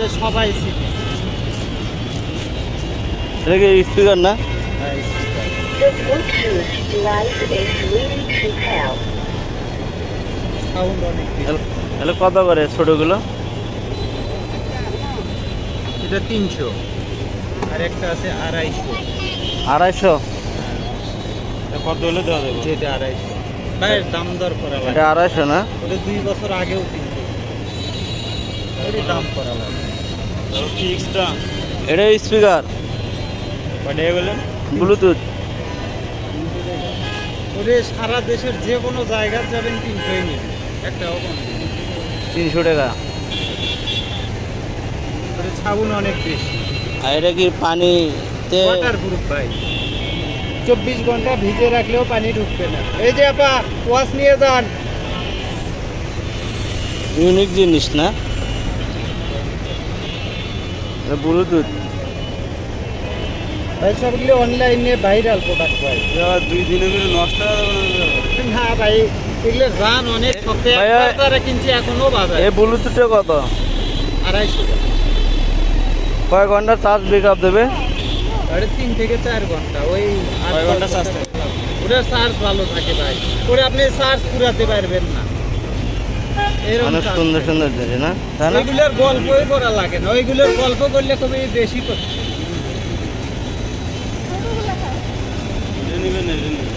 এটা সবাই চিনে। এটা কি স্পিকার না? হ্যাঁ, speaker। The Bluetooth device is ready to pair. Sound অনেক বেশি। তাহলে কত করে ছোটগুলো? এটা 300 আর একটা আছে 250। 250? কত হলে দেওয়া যাবে? যেটা 250 ভাই দাম দর করা লাগে। এটা 250 না? ওটা 2 বছর আগেও কিনতে ওরই দাম করা লাগে। ফিক্সডটা এটা স্পিকার কয়টা বলেন? ব্লুটুথ। ওরে সারা দেশের যে কোনো জায়গায় যাবেন 300ই নেবেন, একটাও কম নেই। 300 টাকা। ওরে সাউন্ড অনেক বেশি। আর এটা কি পানিতে? ওয়াটারপ্রুফ ভাই, 24 ঘন্টা ভিজে রাখলেও পানি ঢুকবে না। এই যে আপা ওয়াশ নিয়ে যান। ইউনিক জিনিস না? এটা ব্লুটুথ। ভাই সবগুলো অনলাইনে ভাইরাল প্রোডাক্ট ভাই। 2 দিনের ভিতরে নষ্ট হয়ে যাবে না? না ভাই এগুলো জান অনেক শক্ত। ভাইয়া, একবার তারা কিনছি এখনো বাজার এই ব্লুটুথটা কত? 250 টাকা। কয় ঘন্টা চার্জ ব্যাকআপ দেবে? আরে 3 থেকে 4 ঘন্টা। ওই 8 কয় ঘন্টা চার্জ থাকে? ওটার চার্জ ভালো থাকে ভাই। ওরে আপনি চার্জ পুরাতে পারবেন না। এরকম অনেক charge সুন্দর থাকে। সুন্দর জিনিস না, তাই না? ওইগুলোর গল্পই করা লাগে না, ওইগুলোর গল্প করলে খুবই বেশি করতে। এটা নিবেন, এটা নিবেন।